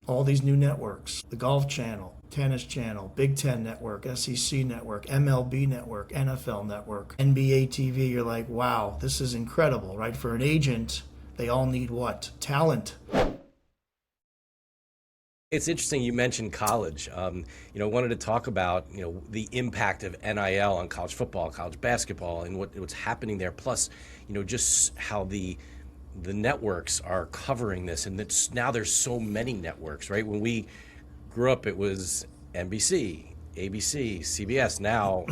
all these new networks, the Golf Channel, Tennis Channel, Big Ten Network, SEC Network, MLB Network, NFL Network, NBA TV. You're like, wow, this is incredible, right? For an agent, they all need what? Talent. It's interesting you mentioned college. Wanted to talk about, the impact of NIL on college football, college basketball, and what's happening there. Plus, just how the networks are covering this, and now there's so many networks, right? When we grew up, it was NBC, ABC, CBS. Now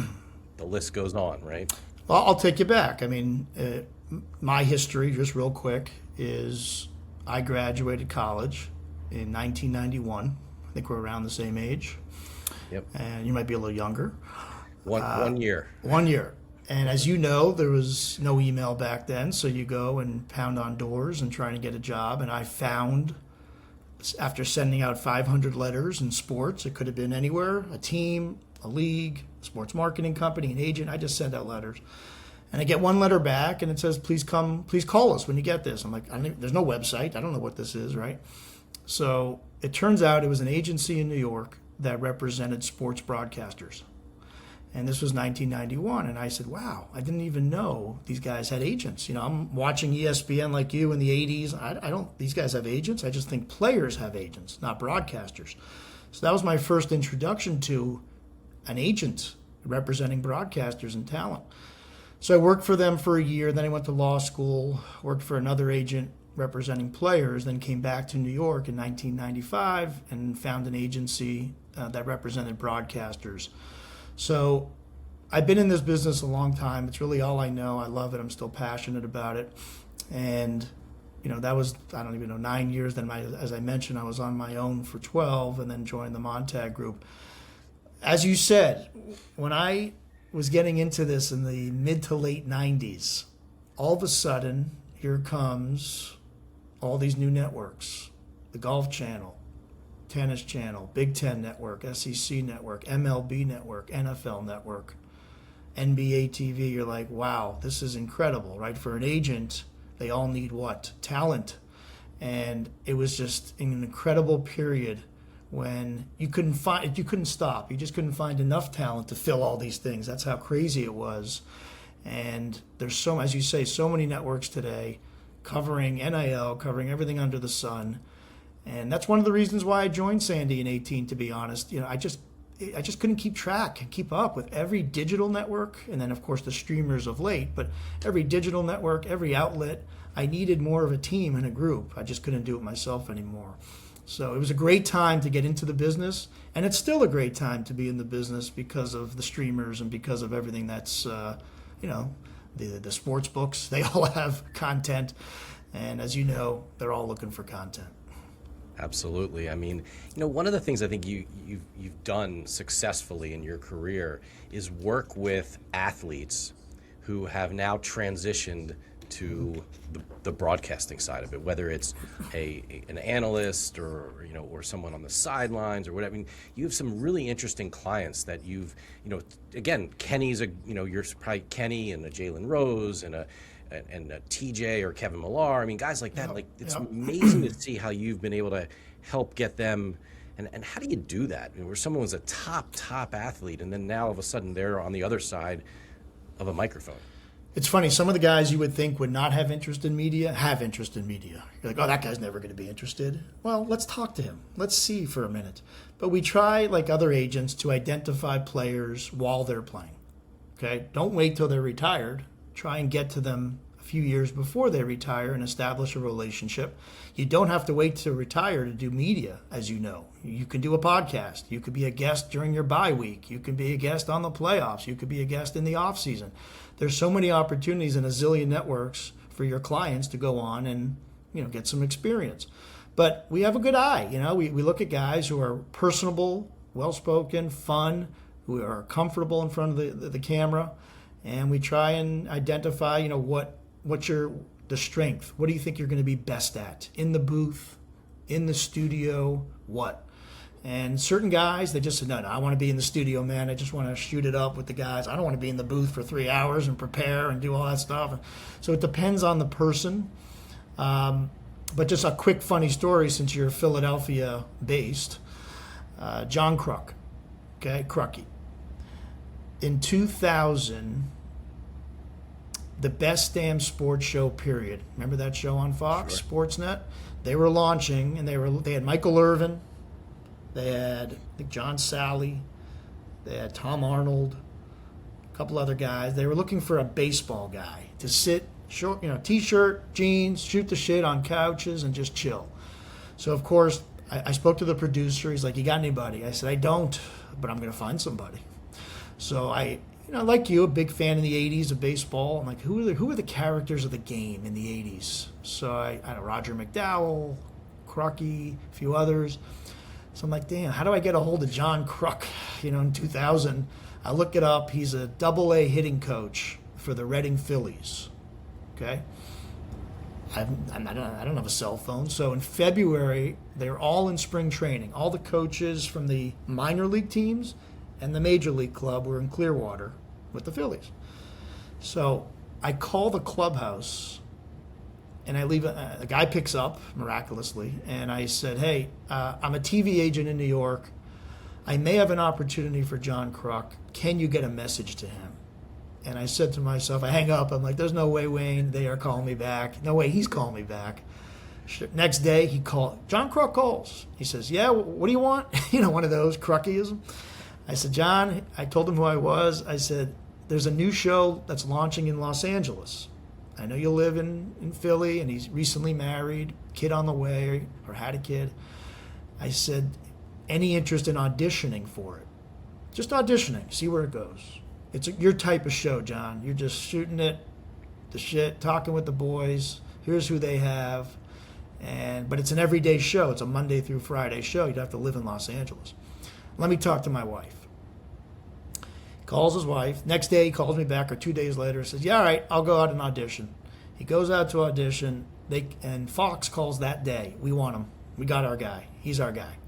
the list goes on, right? Well, I'll take you back. I mean, my history, just real quick, is I graduated college in 1991. I think we're around the same age. Yep. And you might be a little younger. One year. 1 year. And as you know, there was no email back then, so you go and pound on doors and trying to get a job. And I found, after sending out 500 letters in sports, it could have been anywhere, a team, a league, a sports marketing company, an agent. I just sent out letters. And I get one letter back, and it says, please call us when you get this. I'm like, there's no website. I don't know what this is, right? So it turns out it was an agency in New York that represented sports broadcasters. And this was 1991. And I said, wow, I didn't even know these guys had agents. I'm watching ESPN like you in the 80s. These guys have agents. I just think players have agents, not broadcasters. So that was my first introduction to an agent representing broadcasters and talent. So I worked for them for a year. Then I went to law school, worked for another agent representing players, then came back to New York in 1995 and found an agency that represented broadcasters. So I've been in this business a long time. It's really all I know. I love it. I'm still passionate about it. And, that was, I don't even know, 9 years. Then, as I mentioned, I was on my own for 12 and then joined the Montag Group. As you said, when I was getting into this in the mid to late 90s, all of a sudden, here comes all these new networks, the Golf Channel, Tennis Channel, Big Ten Network, SEC Network, MLB Network, NFL Network, NBA TV. You're like, wow, this is incredible, right? For an agent, they all need what? Talent. And it was just an incredible period when you couldn't stop. You just couldn't find enough talent to fill all these things. That's how crazy it was. And there's as you say, so many networks today covering NIL, covering everything under the sun. And that's one of the reasons why I joined Sandy in 18, to be honest. I just couldn't keep up with every digital network, and then of course the streamers of late, but every digital network, every outlet. I needed more of a team and a group. I just couldn't do it myself anymore. So it was a great time to get into the business, and it's still a great time to be in the business because of the streamers and because of everything that's, the sports books. They all have content, and as you know, they're all looking for content. Absolutely. I mean, one of the things I think you've done successfully in your career is work with athletes who have now transitioned to the broadcasting side of it, whether it's an analyst or someone on the sidelines or whatever. I mean, you have some really interesting clients that you've, again, Kenny's you're probably Kenny and a Jalen Rose and a TJ or Kevin Millar. I mean, guys like that. It's amazing to see how you've been able to help get them. And how do you do that? Where someone was a top athlete, and then now all of a sudden they're on the other side of a microphone. It's funny, some of the guys you would think would not have interest in media have interest in media. You're like, oh, that guy's never going to be interested. Well, let's talk to him. Let's see for a minute. But we try, like other agents, to identify players while they're playing. Okay? Don't wait till they're retired. Try and get to them a few years before they retire and establish a relationship. You don't have to wait to retire to do media, as you know. You can do a podcast. You could be a guest during your bye week. You can be a guest on the playoffs. You could be a guest in the off season. There's so many opportunities in a zillion networks for your clients to go on and get some experience. But we have a good eye. We look at guys who are personable, well-spoken, fun, who are comfortable in front of the camera, and we try and identify what's the strength. What do you think you're going to be best at in the booth, in the studio, what? And certain guys, they just said, no, I want to be in the studio, man. I just want to shoot it up with the guys. I don't want to be in the booth for 3 hours and prepare and do all that stuff. So it depends on the person. But just a quick funny story since you're Philadelphia based. John Kruk, okay, Crucky. In 2000, the Best Damn Sports Show period. Remember that show on Fox, Sure. Sportsnet? They were launching, and they had Michael Irvin, they had I think John Sally, they had Tom Arnold, a couple other guys. They were looking for a baseball guy to sit short, t-shirt, jeans, shoot the shit on couches, and just chill. So of course, I spoke to the producer. He's like, "You got anybody?" I said, "I don't, but I'm going to find somebody." So like you, a big fan in the '80s of baseball. I'm like, who are the characters of the game in the '80s? So I know Roger McDowell, Crucky, a few others. So I'm like, damn, how do I get a hold of John Kruk? In 2000, I look it up. He's a double-A hitting coach for the Reading Phillies. Okay. I don't have a cell phone. So in February, they're all in spring training. All the coaches from the minor league teams and the major league club were in Clearwater with the Phillies. So I call the clubhouse, and I leave. A guy picks up miraculously, and I said, "Hey, I'm a TV agent in New York. I may have an opportunity for John Kruk. Can you get a message to him?" And I said to myself, I hang up. I'm like, "There's no way, Wayne. They are calling me back. No way, he's calling me back." Next day, he called. John Kruk calls. He says, "Yeah, what do you want?" One of those Cruckyism. I said, "John," I told him who I was. I said, "There's a new show that's launching in Los Angeles. I know you live in Philly, and he's recently married, kid on the way, or had a kid." I said, "Any interest in auditioning for it? Just auditioning, see where it goes. It's your type of show, John. You're just shooting it, the shit, talking with the boys. Here's who they have. But it's an everyday show. It's a Monday through Friday show. You'd have to live in Los Angeles. Let me talk to my wife." Calls his wife. Next day, he calls me back, or 2 days later, says, "Yeah, all right, I'll go out and audition." He goes out to audition, and Fox calls that day. "We want him. We got our guy. He's our guy."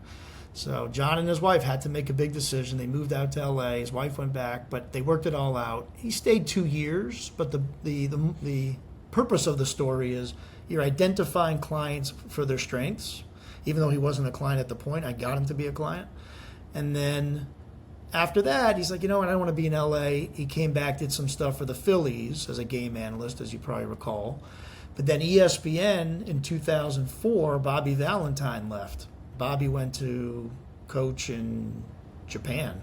So John and his wife had to make a big decision. They moved out to LA. His wife went back, but they worked it all out. He stayed 2 years, but the purpose of the story is you're identifying clients for their strengths. Even though he wasn't a client at the point, I got him to be a client. And then after that, he's like, "I don't want to be in LA." He came back, did some stuff for the Phillies as a game analyst, as you probably recall. But then ESPN in 2004, Bobby Valentine left. Bobby went to coach in Japan,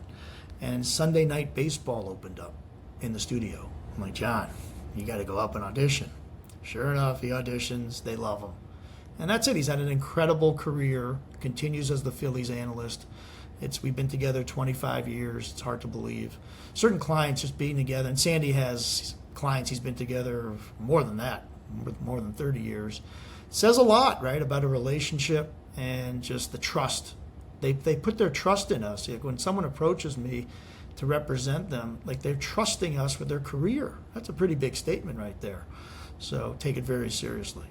and Sunday Night Baseball opened up in the studio. I'm like, "John, you got to go up and audition." Sure enough, he auditions. They love him. And that's it. He's had an incredible career, continues as the Phillies analyst. We've been together 25 years. It's hard to believe. Certain clients just being together, and Sandy has clients he's been together more than that, more than 30 years. It says a lot, right, about a relationship and just the trust. They put their trust in us. Like when someone approaches me to represent them, like they're trusting us with their career. That's a pretty big statement right there. So take it very seriously.